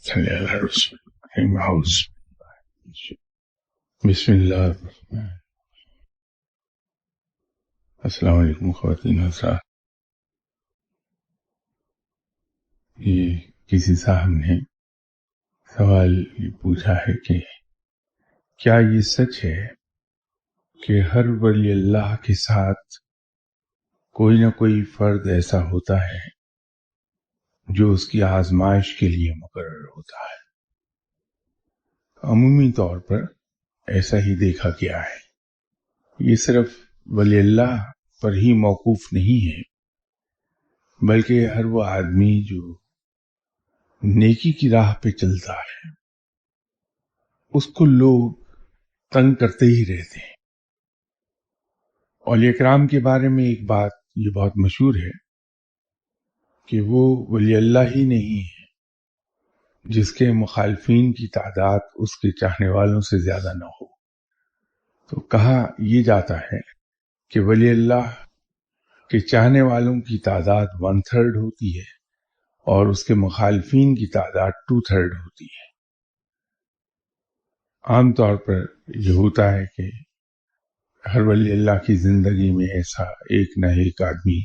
صلی اللہ علیہ وسلم. بسم اللہ. السلام علیکم خواتین حضرات. یہ کسی صاحب نے سوال یہ پوچھا ہے کہ کیا یہ سچ ہے کہ ہر ولی اللہ کے ساتھ کوئی نہ کوئی فرد ایسا ہوتا ہے جو اس کی آزمائش کے لیے مقرر ہوتا ہے؟ عمومی طور پر ایسا ہی دیکھا گیا ہے. یہ صرف ولی اللہ پر ہی موقوف نہیں ہے، بلکہ ہر وہ آدمی جو نیکی کی راہ پہ چلتا ہے اس کو لوگ تنگ کرتے ہی رہتے ہیں. اولیاء کرام کے بارے میں ایک بات یہ بہت مشہور ہے کہ وہ ولی اللہ ہی نہیں ہے جس کے مخالفین کی تعداد اس کے چاہنے والوں سے زیادہ نہ ہو. تو کہا یہ جاتا ہے کہ ولی اللہ کے چاہنے والوں کی تعداد 1/3 ہوتی ہے اور اس کے مخالفین کی تعداد 2/3 ہوتی ہے. عام طور پر یہ ہوتا ہے کہ ہر ولی اللہ کی زندگی میں ایسا ایک نہ ایک آدمی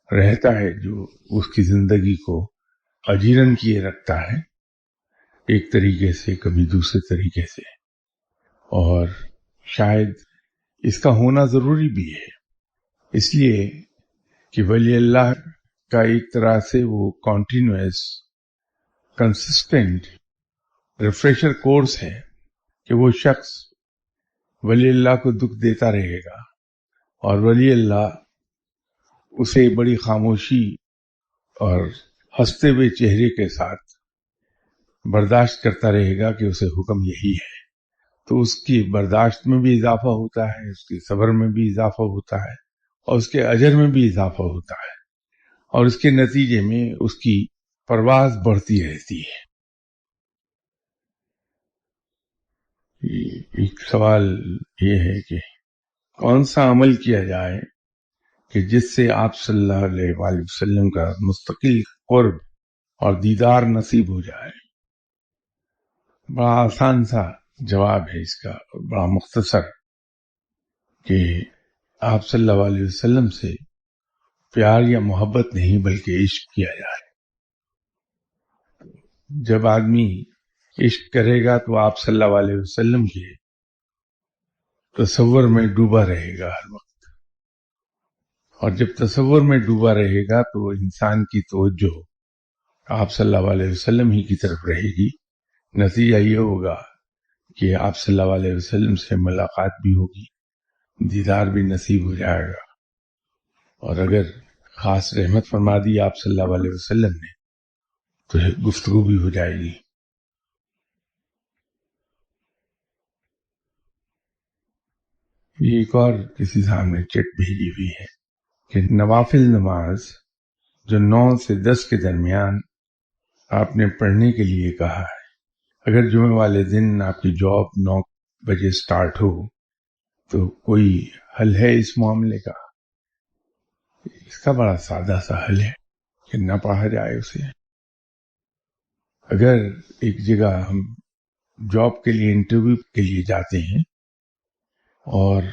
رہتا ہے جو اس کی زندگی کو اجیرن کیے رکھتا ہے، ایک طریقے سے کبھی دوسرے طریقے سے، اور شاید اس کا ہونا ضروری بھی ہے، اس لیے کہ ولی اللہ کا ایک طرح سے وہ کنٹینیوس کنسسٹنٹ ریفریشر کورس ہے کہ وہ شخص ولی اللہ کو دکھ دیتا رہے گا اور ولی اللہ اسے بڑی خاموشی اور ہنستے ہوئے چہرے کے ساتھ برداشت کرتا رہے گا کہ اسے حکم یہی ہے. تو اس کی برداشت میں بھی اضافہ ہوتا ہے، اس کے صبر میں بھی اضافہ ہوتا ہے، اور اس کے اجر میں بھی اضافہ ہوتا ہے، اور اس کے نتیجے میں اس کی پرواز بڑھتی رہتی ہے. ایک سوال یہ ہے کہ کون سا عمل کیا جائے کہ جس سے آپ صلی اللہ علیہ وآلہ وسلم کا مستقل قرب اور دیدار نصیب ہو جائے؟ بڑا آسان سا جواب ہے اس کا، بڑا مختصر، کہ آپ صلی اللہ علیہ وسلم سے پیار یا محبت نہیں بلکہ عشق کیا جائے. جب آدمی عشق کرے گا تو آپ صلی اللہ علیہ وسلم کے تصور میں ڈوبا رہے گا ہر وقت، اور جب تصور میں ڈوبا رہے گا تو انسان کی توجہ آپ صلی اللہ علیہ وسلم ہی کی طرف رہے گی. نتیجہ یہ ہوگا کہ آپ صلی اللہ علیہ وسلم سے ملاقات بھی ہوگی، دیدار بھی نصیب ہو جائے گا، اور اگر خاص رحمت فرما دی آپ صلی اللہ علیہ وسلم نے تو گفتگو بھی ہو جائے گی. ایک اور کسی صاحب نے چٹ بھیجی ہوئی ہے کہ نوافل نماز جو 9 سے 10 کے درمیان آپ نے پڑھنے کے لیے کہا ہے، اگر جمعہ والے دن آپ کی جاب 9 بجے سٹارٹ ہو تو کوئی حل ہے اس معاملے کا؟ اس کا بڑا سادہ سا حل ہے کہ نہ پڑھا جائے اسے. اگر ایک جگہ ہم جاب کے لیے انٹرویو کے لیے جاتے ہیں اور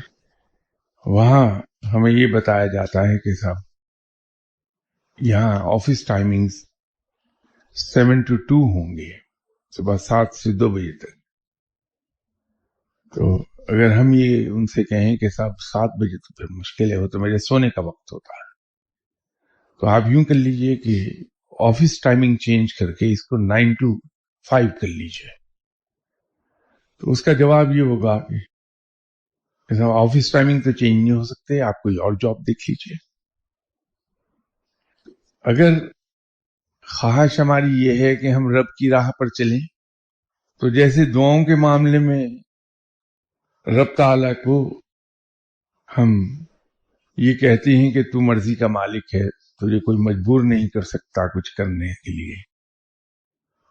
وہاں ہمیں یہ بتایا جاتا ہے کہ صاحب یہاں آفس ٹائمنگز 7 to 2 ہوں گے، صبح 7 سے 2 بجے تک، تو اگر ہم یہ ان سے کہیں کہ صاحب 7 بجے تو پھر مشکل ہے، وہ تو میرے سونے کا وقت ہوتا ہے، تو آپ یوں کر لیجئے کہ آفس ٹائمنگ چینج کر کے اس کو 9 to 5 کر لیجئے. تو اس کا جواب یہ ہوگا کہ صاحب آفس ٹائمنگ تو چینج نہیں ہو سکتے، آپ کوئی اور جاب دیکھ لیجئے. اگر خواہش ہماری یہ ہے کہ ہم رب کی راہ پر چلیں تو جیسے دعاؤں کے معاملے میں رب تعالیٰ کو ہم یہ کہتے ہیں کہ تو مرضی کا مالک ہے، تجھے کوئی مجبور نہیں کر سکتا کچھ کرنے کے لیے،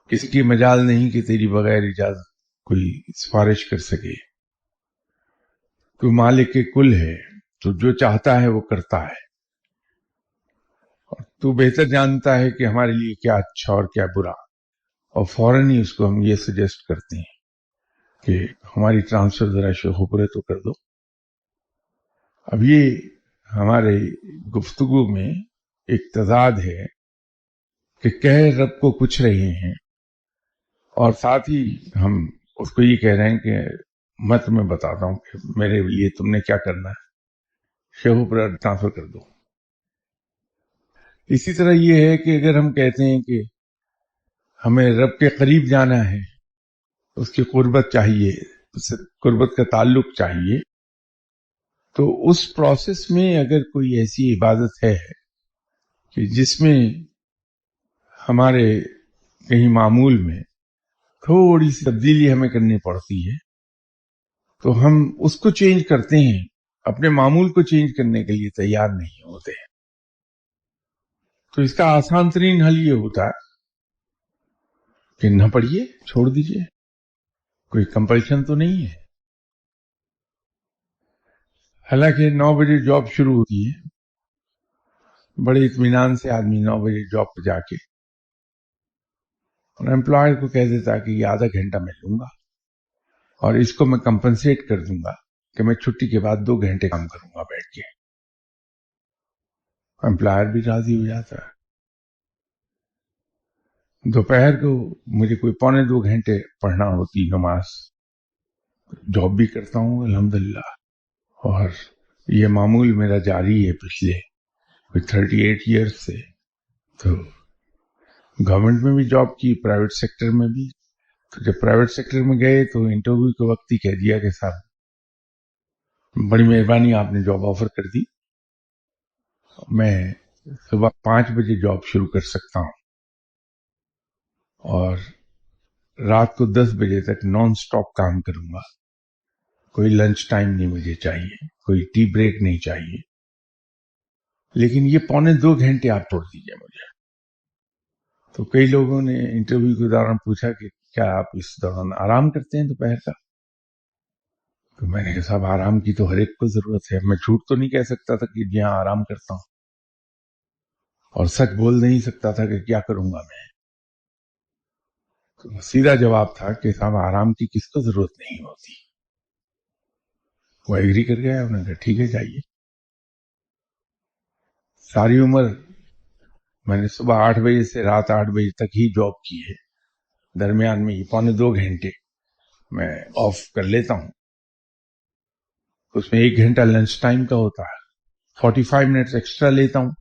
کسی کی مجال نہیں کہ تیری بغیر اجازت کوئی سفارش کر سکے، تو مالک کے کل ہے، تو جو چاہتا ہے وہ کرتا ہے، اور تو بہتر جانتا ہے کہ ہمارے لیے کیا اچھا اور کیا برا. اور فوراً ہی اس کو ہم یہ سجیسٹ کرتے ہیں کہ ہماری ٹرانسفر ذرا شیخوپورے تو کر دو. اب یہ ہمارے گفتگو میں ایک تضاد ہے کہ کہہ رب کو کچھ رہے ہیں اور ساتھ ہی ہم اس کو یہ کہہ رہے ہیں کہ میں تمہیں بتاتا ہوں کہ میرے لیے تم نے کیا کرنا ہے، شیخوپورہ ٹرانسفر کر دو. اسی طرح یہ ہے کہ اگر ہم کہتے ہیں کہ ہمیں رب کے قریب جانا ہے، اس کی قربت چاہیے، اس سے قربت کا تعلق چاہیے، تو اس پروسیس میں اگر کوئی ایسی عبادت ہے کہ جس میں ہمارے کہیں معمول میں تھوڑی سی تبدیلی ہمیں کرنی پڑتی ہے تو ہم اس کو چینج کرتے ہیں، اپنے معمول کو چینج کرنے کے لیے تیار نہیں ہوتے. تو اس کا آسان ترین حل یہ ہوتا ہے کہ نہ پڑھیے، چھوڑ دیجیے، کوئی کمپلشن تو نہیں ہے. حالانکہ 9 بجے جاب شروع ہوتی ہے، بڑے اطمینان سے آدمی 9 بجے جاب پہ جا کے اور امپلائر کو کہہ دیتا کہ یہ آدھا گھنٹہ میں لوں گا اور اس کو میں کمپنسیٹ کر دوں گا کہ میں چھٹی کے بعد 2 گھنٹے کام کروں گا بیٹھ کے. امپلائر بھی راضی ہو جاتا ہے. دوپہر کو مجھے کوئی 1.25 گھنٹے پڑھنا ہوتی نماز، جاب بھی کرتا ہوں الحمدللہ، اور یہ معمول میرا جاری ہے پچھلے 38 ایئرز سے. تو گورنمنٹ میں بھی جاب کی، پرائیویٹ سیکٹر میں بھی. تو جب پرائیویٹ سیکٹر میں گئے تو انٹرویو کے وقت ہی کہہ دیا کہ صاحب بڑی مہربانی آپ نے جاب آفر کر دی، میں صبح 5 بجے جاب شروع کر سکتا ہوں اور رات کو 10 بجے تک نان سٹاپ کام کروں گا، کوئی لنچ ٹائم نہیں مجھے چاہیے، کوئی ٹی بریک نہیں چاہیے، لیکن یہ 1.25 گھنٹے آپ چھوڑ دیجیے مجھے. تو کئی لوگوں نے انٹرویو کے دوران پوچھا کہ کیا آپ اس دوران آرام کرتے ہیں دوپہر کا؟ تو میں نے کہا صاحب آرام کی تو ہر ایک کو ضرورت ہے، میں جھوٹ تو نہیں کہہ سکتا تھا کہ جی ہاں آرام کرتا ہوں، اور سچ بول نہیں سکتا تھا کہ کیا کروں گا میں. تو سیدھا جواب تھا کہ صاحب آرام کی کس کو ضرورت نہیں ہوتی. وہ ایگری کر گیا، انہوں نے کہا ٹھیک ہے جائیے. ساری عمر میں نے صبح 8 بجے سے رات 8 بجے تک ہی جاب کی ہے، درمیان میں یہ 1.25 گھنٹے میں آف کر لیتا ہوں. اس میں 1 گھنٹہ لنچ ٹائم کا ہوتا ہے، 45 منٹس ایکسٹرا لیتا ہوں،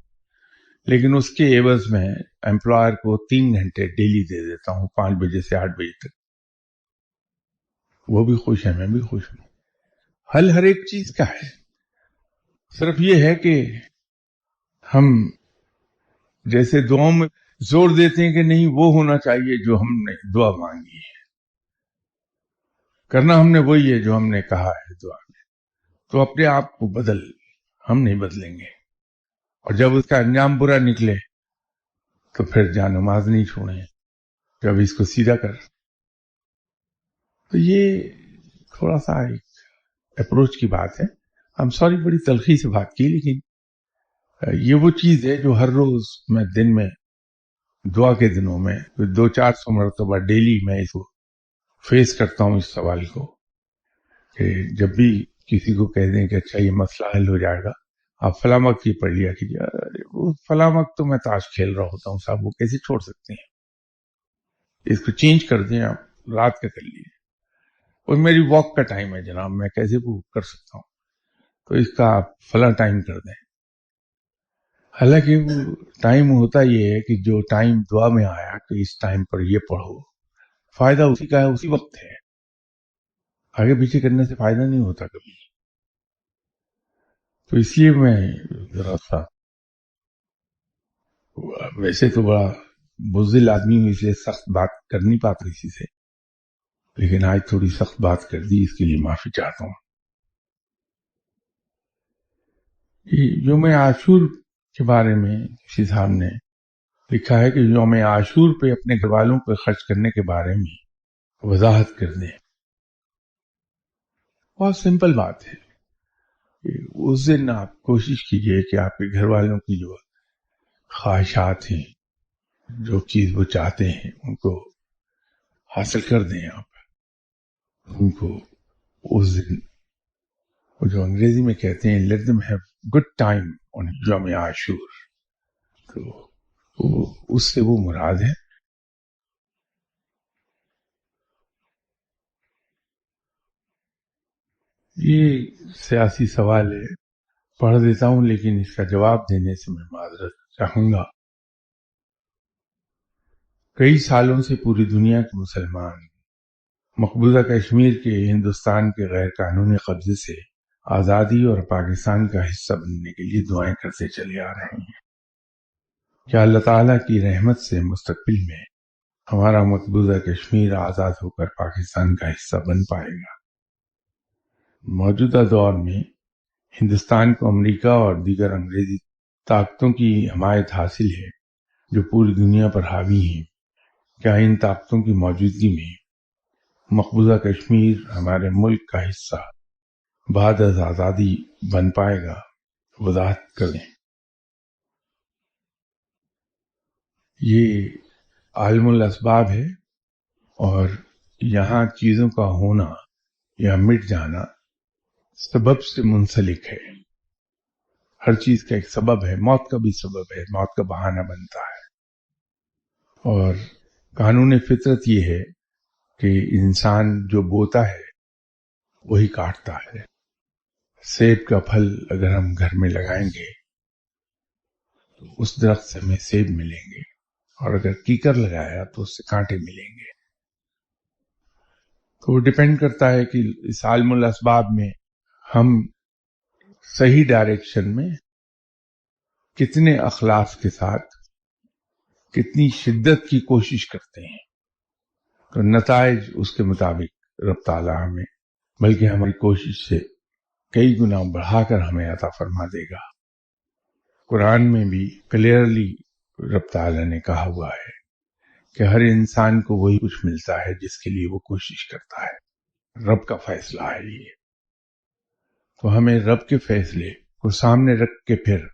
لیکن اس کے عوض میں امپلائر کو 3 گھنٹے ڈیلی دے دیتا ہوں 5 بجے سے 8 بجے تک. وہ بھی خوش ہے، میں بھی خوش ہوں. حل ہر ایک چیز کا ہے، صرف یہ ہے کہ ہم جیسے دعاؤں میں زور دیتے ہیں کہ نہیں وہ ہونا چاہیے جو ہم نے دعا مانگی ہے، کرنا ہم نے وہی ہے جو ہم نے کہا ہے دعا میں. تو اپنے آپ کو بدل، ہم نہیں بدلیں گے. اور جب اس کا انجام برا نکلے تو پھر جا نماز نہیں چھوڑیں، جب اس کو سیدھا کر. تو یہ تھوڑا سا ایک اپروچ کی بات ہے. ہم سوری بڑی تلخی سے بات کی، لیکن یہ وہ چیز ہے جو ہر روز میں دن میں دعا کے دنوں میں 200-400 مرتبہ ڈیلی میں اس کو فیس کرتا ہوں، اس سوال کو کہ جب بھی کسی کو کہہ دیں کہ اچھا یہ مسئلہ حل ہو جائے گا، آپ فلاں وقت یہ پڑھ لیا کیجیے. ارے وہ فلاں وقت تو میں تاش کھیل رہا ہوتا ہوں صاحب، وہ کیسے چھوڑ سکتے ہیں؟ اس کو چینج کر دیں، آپ رات کا کر لیجیے. اور میری واک کا ٹائم ہے جناب، میں کیسے وہ کر سکتا ہوں؟ تو اس کا آپ فلاں ٹائم کر دیں. حالانکہ وہ ٹائم ہوتا یہ ہے کہ جو ٹائم دعا میں آیا کہ اس ٹائم پر یہ پڑھو، فائدہ اسی کا ہے، اسی وقت ہے، آگے پیچھے کرنے سے فائدہ نہیں ہوتا کبھی. تو اس لیے میں ذرا سا ویسے تو بڑا بزدل آدمی ہوں، اس لیے سخت بات کر نہیں پاتا کسی سے، لیکن آج تھوڑی سخت بات کر دی، اس کے لیے معافی چاہتا ہوں. یوم عاشور کے بارے میں کسی صاحب نے لکھا ہے کہ یوم عاشور پہ اپنے گھر والوں پہ خرچ کرنے کے بارے میں وضاحت کر دیں. بہت سمپل بات ہے کہ اس دن آپ کوشش کیجئے کہ آپ کے گھر والوں کی جو خواہشات ہیں، جو چیز وہ چاہتے ہیں، ان کو حاصل کر دیں آپ ان کو اس دن، وہ جو انگریزی میں کہتے ہیں let them have good time on یوم عاشور، تو اس سے وہ مراد ہے۔ یہ سیاسی سوال ہے، پڑھ دیتا ہوں لیکن اس کا جواب دینے سے میں معذرت چاہوں گا۔ کئی سالوں سے پوری دنیا کے مسلمان مقبوضہ کشمیر کے ہندوستان کے غیر قانونی قبضے سے آزادی اور پاکستان کا حصہ بننے کے لیے دعائیں کرتے چلے آ رہے ہیں۔ کیا اللہ تعالیٰ کی رحمت سے مستقبل میں ہمارا مقبوضہ کشمیر آزاد ہو کر پاکستان کا حصہ بن پائے گا؟ موجودہ دور میں ہندوستان کو امریکہ اور دیگر انگریزی طاقتوں کی حمایت حاصل ہے جو پوری دنیا پر حاوی ہیں۔ کیا ان طاقتوں کی موجودگی میں مقبوضہ کشمیر ہمارے ملک کا حصہ بعد از آزادی بن پائے گا؟ وضاحت کریں۔ یہ عالم الاسباب ہے اور یہاں چیزوں کا ہونا یا مٹ جانا سبب سے منسلک ہے۔ ہر چیز کا ایک سبب ہے، موت کا بھی سبب ہے، موت کا بہانہ بنتا ہے۔ اور قانون فطرت یہ ہے کہ انسان جو بوتا ہے وہی کاٹتا ہے۔ سیب کا پھل اگر ہم گھر میں لگائیں گے تو اس درخت سے ہمیں سیب ملیں گے، اور اگر کیکر لگایا تو اس سے کانٹے ملیں گے۔ تو وہ ڈیپینڈ کرتا ہے کہ اس عالم الاسباب میں ہم صحیح ڈائریکشن میں کتنے اخلاص کے ساتھ، کتنی شدت کی کوشش کرتے ہیں، تو نتائج اس کے مطابق رب تعالیٰ ہمیں، بلکہ ہماری کوشش سے کئی گنا بڑھا کر ہمیں عطا فرما دے گا۔ قرآن میں بھی کلیئرلی رب تعالیٰ نے کہا ہوا ہے کہ ہر انسان کو وہی کچھ ملتا ہے جس کے لیے وہ کوشش کرتا ہے۔ رب کا فیصلہ ہے یہ، تو ہمیں رب کے فیصلے کو سامنے رکھ کے پھر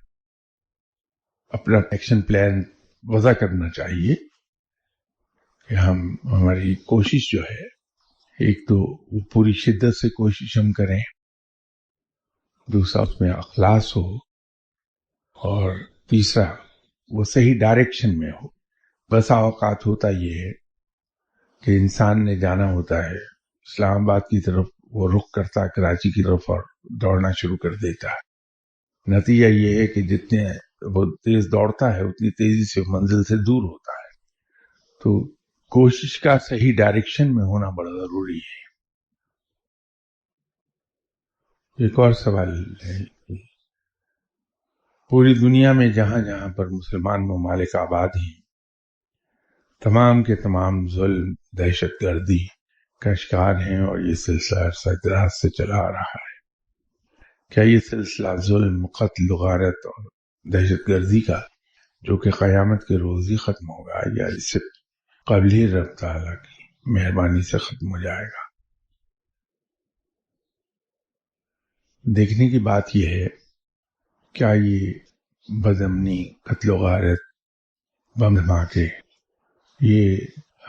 اپنا ایکشن پلان وضع کرنا چاہیے کہ ہماری کوشش جو ہے، ایک تو وہ پوری شدت سے کوشش ہم کریں، دوسرا اس میں اخلاص ہو، اور تیسرا وہ صحیح ڈائریکشن میں ہو۔ بسا اوقات ہوتا یہ ہے کہ انسان نے جانا ہوتا ہے اسلام آباد کی طرف، وہ رخ کرتا ہے کراچی کی طرف اور دوڑنا شروع کر دیتا ہے۔ نتیجہ یہ ہے کہ جتنے وہ تیز دوڑتا ہے اتنی تیزی سے منزل سے دور ہوتا ہے۔ تو کوشش کا صحیح ڈائریکشن میں ہونا بڑا ضروری ہے۔ ایک اور سوال ہے، پوری دنیا میں جہاں جہاں پر مسلمان ممالک آباد ہیں، تمام کے تمام ظلم، دہشت گردی کا شکار ہیں، اور یہ سلسلہ عرصہ دراز سے چلا آ رہا ہے۔ کیا یہ سلسلہ ظلم، قتل، غارت اور دہشت گردی کا جو کہ قیامت کے روز ہی ختم ہوگا، یا اس سے قبل ہی رب تعالیٰ کی مہربانی سے ختم ہو جائے گا؟ دیکھنے کی بات یہ ہے، کیا یہ بدامنی، قتل و غارت، بم دھماکے یہ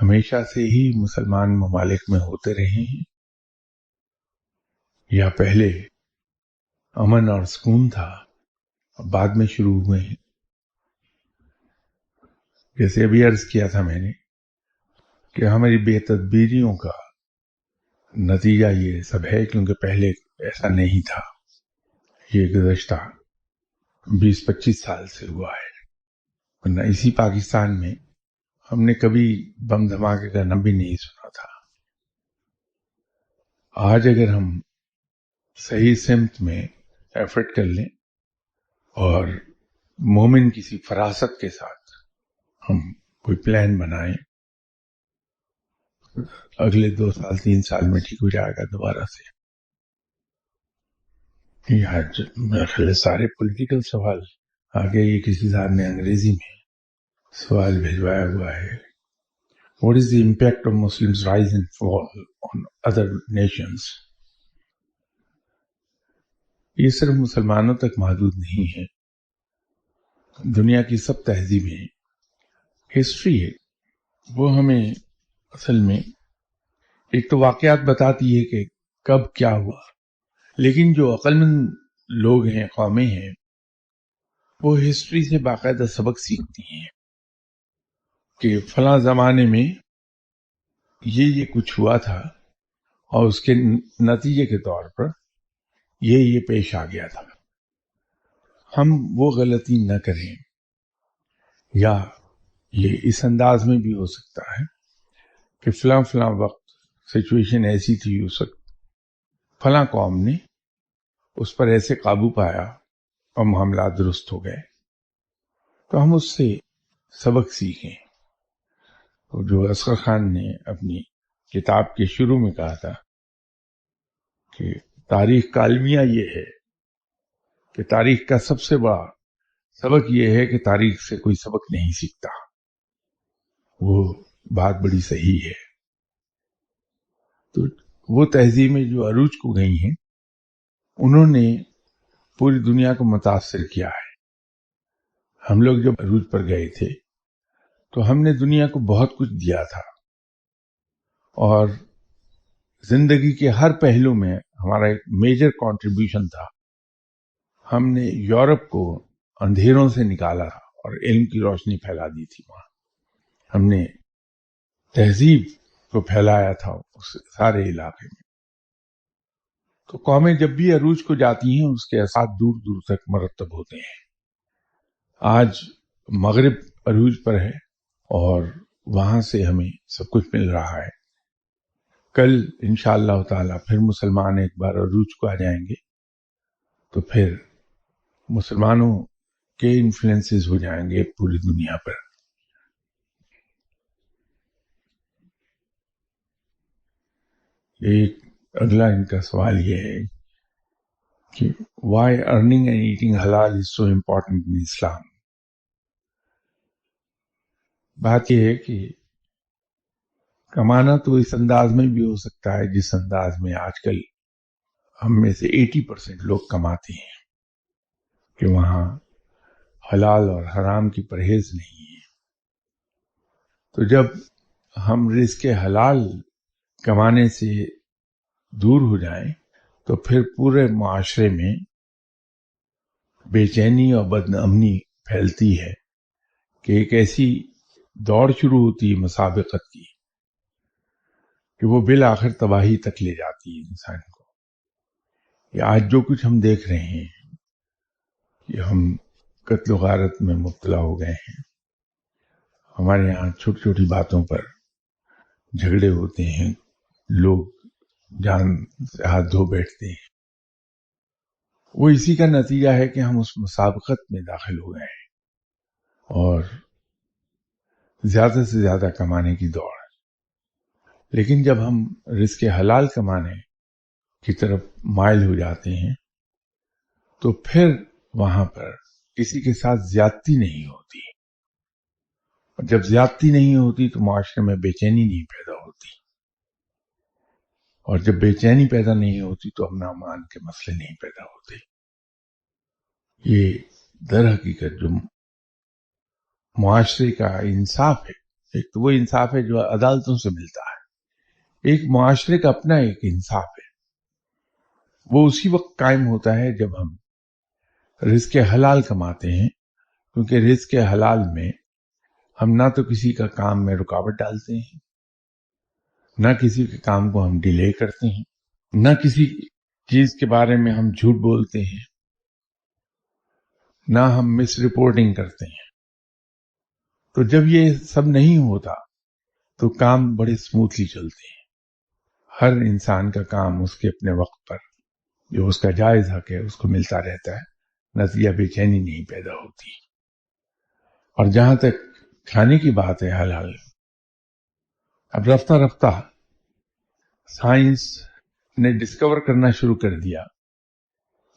ہمیشہ سے ہی مسلمان ممالک میں ہوتے رہے ہیں، یا پہلے امن اور سکون تھا بعد میں شروع ہوئے ہیں؟ جیسے ابھی عرض کیا تھا میں نے کہ ہماری بے تدبیریوں کا نتیجہ یہ سب ہے، کیونکہ پہلے ایسا نہیں تھا۔ یہ گزشتہ 20-25 سال سے ہوا ہے، ورنہ اسی پاکستان میں ہم نے کبھی بم دھماکے کا نام بھی نہیں سنا تھا۔ آج اگر ہم صحیح سمت میں ایفرٹ کر لیں اور مومن کسی فراست کے ساتھ ہم کوئی پلان بنائیں، اگلے 2 سال 3 سال میں ٹھیک ہو جائے گا دوبارہ سے۔ آج میرے خیال سارے پولیٹیکل سوال آگے، یہ کسی صاحب نے انگریزی میں سوال بھیجوایا ہوا ہے، What is the impact of Muslims' rise and fall on other nations؟ یہ صرف مسلمانوں تک محدود نہیں ہے، دنیا کی سب تہذیبیں ہسٹری ہے، وہ ہمیں اصل میں ایک تو واقعات بتاتی ہے کہ کب کیا ہوا، لیکن جو عقل مند لوگ ہیں، قومیں ہیں، وہ ہسٹری سے باقاعدہ سبق سیکھتی ہیں کہ فلاں زمانے میں یہ کچھ ہوا تھا اور اس کے نتیجے کے طور پر یہ پیش آ گیا تھا، ہم وہ غلطی نہ کریں۔ یا یہ اس انداز میں بھی ہو سکتا ہے کہ فلاں وقت سچویشن ایسی تھی، اس وقت فلاں قوم نے اس پر ایسے قابو پایا اور معاملات درست ہو گئے، تو ہم اس سے سبق سیکھیں۔ اور جو اصغر خان نے اپنی کتاب کے شروع میں کہا تھا کہ تاریخ کا المیہ یہ ہے کہ تاریخ کا سب سے بڑا سبق یہ ہے کہ تاریخ سے کوئی سبق نہیں سیکھتا، وہ بات بڑی صحیح ہے۔ تو وہ تہذیبیں جو عروج کو گئی ہیں، انہوں نے پوری دنیا کو متاثر کیا ہے۔ ہم لوگ جب عروج پر گئے تھے تو ہم نے دنیا کو بہت کچھ دیا تھا، اور زندگی کے ہر پہلو میں ہمارا ایک میجر کنٹریبیوشن تھا۔ ہم نے یورپ کو اندھیروں سے نکالا اور علم کی روشنی پھیلا دی تھی وہاں۔ ہم نے تہذیب کو پھیلایا تھا اس سارے علاقے میں۔ تو قومیں جب بھی عروج کو جاتی ہیں، اس کے اثرات دور دور تک مرتب ہوتے ہیں۔ آج مغرب عروج پر ہے اور وہاں سے ہمیں سب کچھ مل رہا ہے۔ کل انشاءاللہ تعالی پھر مسلمان ایک بار عروج کو آ جائیں گے، تو پھر مسلمانوں کے انفلوئنسز ہو جائیں گے پوری دنیا پر۔ ایک اگلا ان کا سوال یہ ہے کہ why earning and eating halal is so important in Islam۔ بات یہ ہے کہ کمانا تو اس انداز میں بھی ہو سکتا ہے جس انداز میں آج کل ہم میں سے 80% لوگ کماتے ہیں، کہ وہاں حلال اور حرام کی پرہیز نہیں ہے۔ تو جب ہم رزق حلال کمانے سے دور ہو جائیں تو پھر پورے معاشرے میں بے چینی اور بد امنی پھیلتی ہے کہ ایک ایسی دوڑ شروع ہوتی ہے مسابقت کی کہ وہ بالآخر تباہی تک لے جاتی ہے انسان کو۔ یہ آج جو کچھ ہم دیکھ رہے ہیں کہ ہم قتل و غارت میں مبتلا ہو گئے ہیں، ہمارے یہاں چھوٹی چھوٹی باتوں پر جھگڑے ہوتے ہیں، لوگ جان سے ہاتھ دھو بیٹھتے ہیں، وہ اسی کا نتیجہ ہے کہ ہم اس مسابقت میں داخل ہو گئے ہیں اور زیادہ سے زیادہ کمانے کی دوڑ۔ لیکن جب ہم رزق حلال کمانے کی طرف مائل ہو جاتے ہیں تو پھر وہاں پر کسی کے ساتھ زیادتی نہیں ہوتی، اور جب زیادتی نہیں ہوتی تو معاشرے میں بے چینی نہیں پیدا ہوتی، اور جب بے چینی پیدا نہیں ہوتی تو امن و امان کے مسئلے نہیں پیدا ہوتے۔ یہ در حقیقت جو معاشرے کا انصاف ہے، ایک تو وہ انصاف ہے جو عدالتوں سے ملتا ہے، ایک معاشرے کا اپنا ایک انصاف ہے، وہ اسی وقت قائم ہوتا ہے جب ہم رزق حلال کماتے ہیں، کیونکہ رزق حلال میں ہم نہ تو کسی کا کام میں رکاوٹ ڈالتے ہیں، نہ کسی کے کام کو ہم ڈیلے کرتے ہیں، نہ کسی چیز کے بارے میں ہم جھوٹ بولتے ہیں، نہ ہم مس رپورٹنگ کرتے ہیں۔ تو جب یہ سب نہیں ہوتا تو کام بڑے سموتھلی چلتے ہیں، ہر انسان کا کام اس کے اپنے وقت پر جو اس کا جائز حق ہے اس کو ملتا رہتا ہے، نتیجہ بے چینی نہیں پیدا ہوتی۔ اور جہاں تک کھانے کی بات ہے حلال، اب رفتہ رفتہ سائنس نے ڈسکور کرنا شروع کر دیا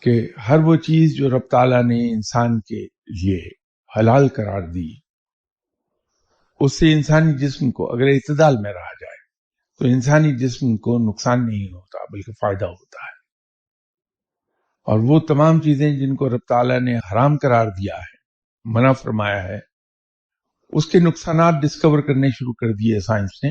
کہ ہر وہ چیز جو رب تعالیٰ نے انسان کے لیے حلال قرار دی، اس سے انسانی جسم کو اگر اعتدال میں رہا جائے تو انسانی جسم کو نقصان نہیں ہوتا بلکہ فائدہ ہوتا ہے۔ اور وہ تمام چیزیں جن کو رب تعالیٰ نے حرام قرار دیا ہے، منع فرمایا ہے، اس کے نقصانات ڈسکور کرنے شروع کر دیے سائنس نے،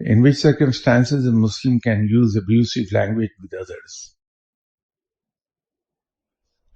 In which circumstances a Muslim can use abusive language with others?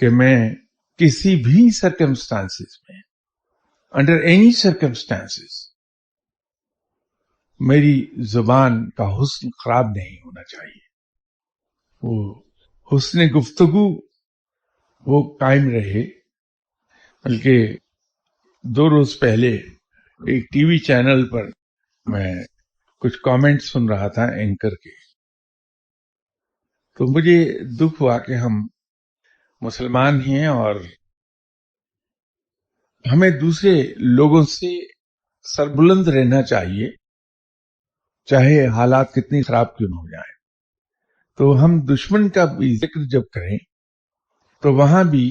کہ میں کسی بھی سرکمسٹانسز میں، انڈر اینی سرکمسٹانسز، میری زبان کا حسن خراب نہیں ہونا چاہیے. وہ حسن گفتگو وہ قائم رہے. بلکہ 2 روز پہلے ایک ٹی وی چینل پر میں کچھ کامنٹ سن رہا تھا اینکر کے، تو مجھے دکھ ہوا کہ ہم مسلمان ہیں اور ہمیں دوسرے لوگوں سے سربلند رہنا چاہیے، چاہے حالات کتنی خراب کیوں نہ ہو جائیں. تو ہم دشمن کا بھی ذکر جب کریں تو وہاں بھی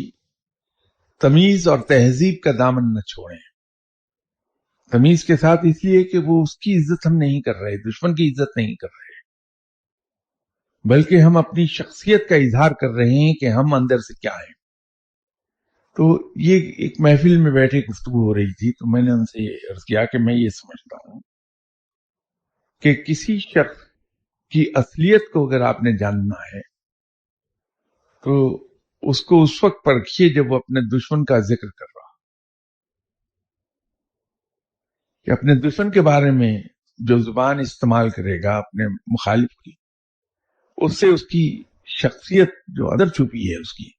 تمیز اور تہذیب کا دامن نہ چھوڑیں. تمیز کے ساتھ اس لیے کہ وہ اس کی عزت ہم نہیں کر رہے، دشمن کی عزت نہیں کر رہے، بلکہ ہم اپنی شخصیت کا اظہار کر رہے ہیں کہ ہم اندر سے کیا ہیں. تو یہ ایک محفل میں بیٹھے گفتگو ہو رہی تھی، تو میں نے ان سے عرض کیا کہ میں یہ سمجھتا ہوں کہ کسی شخص کی اصلیت کو اگر آپ نے جاننا ہے تو اس کو اس وقت پرکھیے جب وہ اپنے دشمن کا ذکر کر رہا، کہ اپنے دشمن کے بارے میں جو زبان استعمال کرے گا اپنے مخالف کی، اس سے اس کی شخصیت جو اندر چھپی ہے اس کی،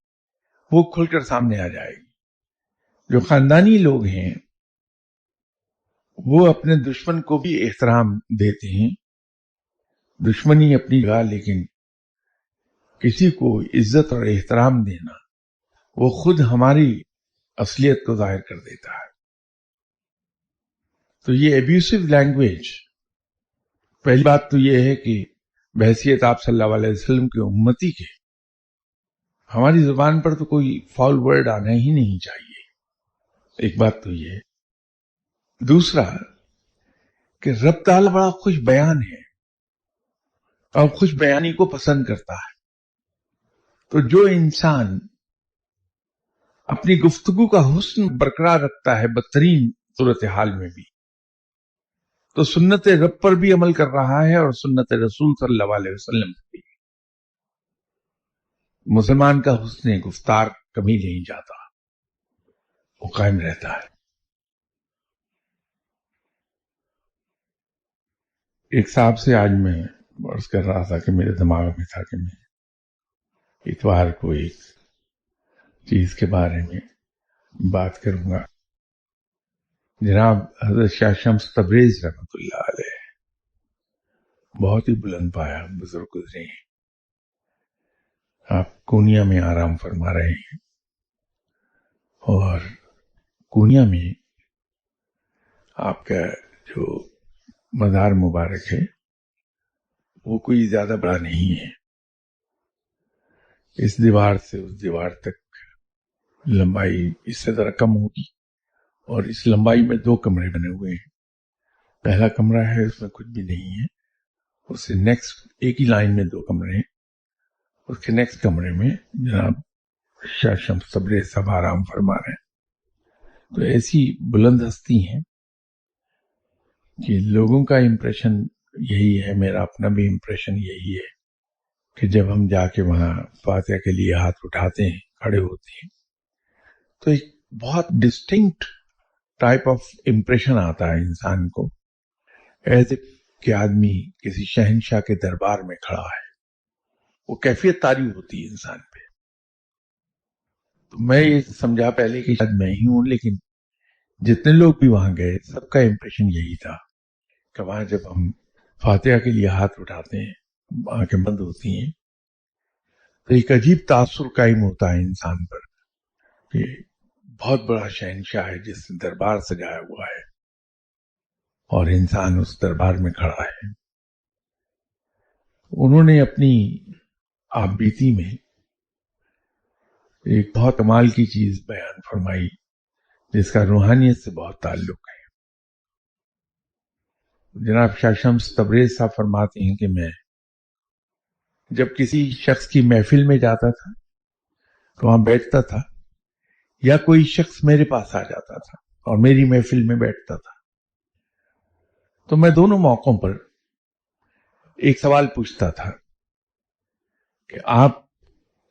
وہ کھل کر سامنے آ جائے گی. جو خاندانی لوگ ہیں وہ اپنے دشمن کو بھی احترام دیتے ہیں، دشمنی اپنی جگہ، لیکن کسی کو عزت اور احترام دینا وہ خود ہماری اصلیت کو ظاہر کر دیتا ہے. تو یہ ایبیوسو لینگویج، پہلی بات تو یہ ہے کہ بحیثیت آپ صلی اللہ علیہ وسلم کے امتی کے ہماری زبان پر تو کوئی فاؤل ورڈ آنا ہی نہیں چاہیے. ایک بات تو یہ. دوسرا کہ رب تعالی بڑا خوش بیان ہے اور خوش بیانی کو پسند کرتا ہے. تو جو انسان اپنی گفتگو کا حسن برقرار رکھتا ہے بدترین صورتحال میں بھی، تو سنت رب پر بھی عمل کر رہا ہے اور سنت رسول صلی اللہ علیہ وسلم پر بھی. مسلمان کا حسن گفتار کبھی نہیں جاتا، وہ قائم رہتا ہے. ایک صاحب سے آج میں عرض کر رہا تھا کہ میرے دماغ میں تھا کہ میں اتوار کو ایک چیز کے بارے میں بات کروں گا. جناب حضرت شاہ شمس تبریز رحمۃ اللہ علیہ بہت ہی بلند پایا بزرگ گزرے ہیں. آپ کونیا میں آرام فرما رہے ہیں، اور کونیا میں آپ کا جو مزار مبارک ہے وہ کوئی زیادہ بڑا نہیں ہے. اس دیوار سے اس دیوار تک لمبائی اس سے ذرا کم ہوگی، اور اس لمبائی میں 2 کمرے بنے ہوئے ہیں. پہلا کمرہ ہے اس میں کچھ بھی نہیں ہے، اس سے نیکسٹ ایک ہی لائن میں 2 کمرے ہیں، اس کے نیکسٹ کمرے میں جناب شاہ شمس تبریز صاحب آرام فرما رہے ہیں. تو ایسی بلند ہستی ہیں کہ لوگوں کا امپریشن یہی ہے، میرا اپنا بھی امپریشن یہی ہے کہ جب ہم جا کے وہاں فاتحہ کے لیے ہاتھ اٹھاتے ہیں، کھڑے ہوتے ہیں، تو ایک بہت ڈسٹنکٹ ٹائپ آف امپریشن آتا ہے انسان کو، ایز اف کہ آدمی کسی شہنشاہ کے دربار میں کھڑا ہے. وہ کیفیت طاری ہوتی ہے انسان پہ. تو میں یہ سمجھا پہلے کہ شاید میں ہی ہوں، لیکن جتنے لوگ بھی وہاں گئے سب کا امپریشن یہی تھا کہ وہاں جب ہم فاتحہ کے لیے ہاتھ اٹھاتے ہیں، آنکھیں بند ہوتی ہیں، تو ایک عجیب تاثر قائم ہوتا ہے انسان پر کہ بہت بڑا شہنشاہ ہے جس نے دربار سجایا ہوا ہے اور انسان اس دربار میں کھڑا ہے. انہوں نے اپنی آپ بیتی میں ایک بہت کمال کی چیز بیان فرمائی جس کا روحانیت سے بہت تعلق ہے. جناب شاہ شمس تبریز صاحب فرماتے ہیں کہ میں جب کسی شخص کی محفل میں جاتا تھا تو وہاں بیٹھتا تھا، یا کوئی شخص میرے پاس آ جاتا تھا اور میری محفل میں بیٹھتا تھا، تو میں دونوں موقعوں پر ایک سوال پوچھتا تھا کہ آپ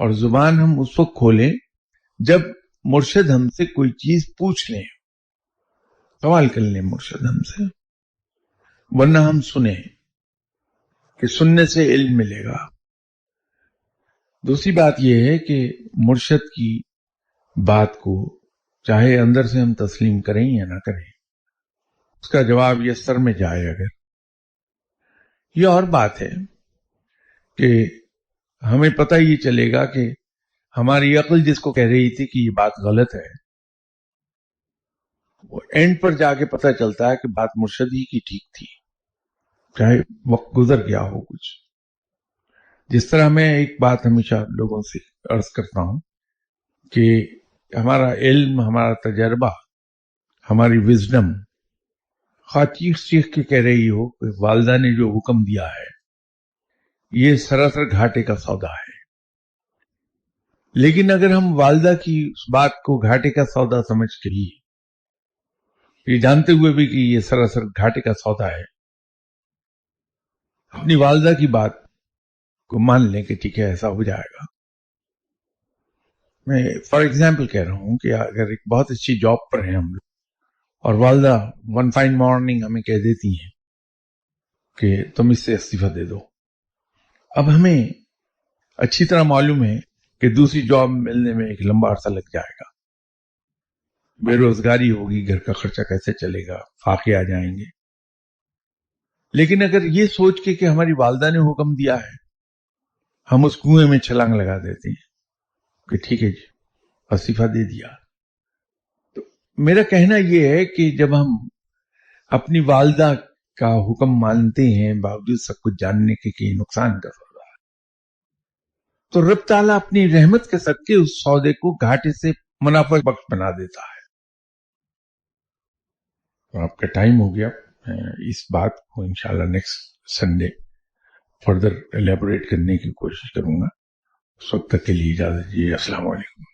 اور زبان ہم اس وقت کھولیں جب مرشد ہم سے کوئی چیز پوچھ لیں، سوال کر لیں مرشد ہم سے، ورنہ ہم سنیں کہ سننے سے علم ملے گا۔ دوسری بات یہ ہے کہ مرشد کی بات کو چاہے اندر سے ہم تسلیم کریں یا نہ کریں، اس کا جواب یہ سر میں جائے اگر۔ یہ اور بات ہے کہ ہمیں پتہ یہ چلے گا کہ ہماری عقل جس کو کہہ رہی تھی کہ یہ بات غلط ہے، وہ اینڈ پر جا کے پتہ چلتا ہے کہ بات مرشد ہی کی ٹھیک تھی، چاہے وقت گزر گیا ہو کچھ۔ جس طرح میں ایک بات ہمیشہ لوگوں سے عرض کرتا ہوں کہ ہمارا علم، ہمارا تجربہ، ہماری وزڈم خواہ چیخ چیخ کے کہہ رہی ہو کہ والدہ نے جو حکم دیا ہے یہ سراسر گھاٹے کا سودا ہے، لیکن اگر ہم والدہ کی اس بات کو گھاٹے کا سودا سمجھ کے لیے، یہ جانتے ہوئے بھی کہ یہ سراسر گھاٹے کا سودا ہے، اپنی والدہ کی بات کو مان لیں کہ ٹھیک ہے ایسا ہو جائے گا۔ میں فار ایگزامپل کہہ رہا ہوں کہ اگر ایک بہت اچھی جاب پر ہیں ہم لوگ اور والدہ ون فائن مارننگ ہمیں کہہ دیتی ہیں کہ تم اس سے استعفیٰ دے دو، اب ہمیں اچھی طرح معلوم ہے کہ دوسری جاب ملنے میں ایک لمبا عرصہ لگ جائے گا، بے روزگاری ہوگی، گھر کا خرچہ کیسے چلے گا، فاقے آ جائیں گے۔ لیکن اگر یہ سوچ کے کہ ہماری والدہ نے حکم دیا ہے، ہم اس کنویں میں چھلانگ لگا دیتے ہیں کہ ٹھیک ہے جی استعفیٰ دے دیا، تو میرا کہنا یہ ہے کہ جب ہم اپنی والدہ کا حکم مانتے ہیں باوجود سب کچھ جاننے کے کہ نقصان کا سودا ہے، تو رب تعالیٰ اپنی رحمت کے صدقے اس سودے کو گھاٹے سے منافع بخش بنا دیتا ہے۔ تو آپ کا ٹائم ہو گیا، اس بات کو انشاءاللہ نیکسٹ سنڈے فردر ایلیبوریٹ کرنے کی کوشش کروں گا۔ اس وقت تک کے لیے اجازت دیجیے، السلام علیکم۔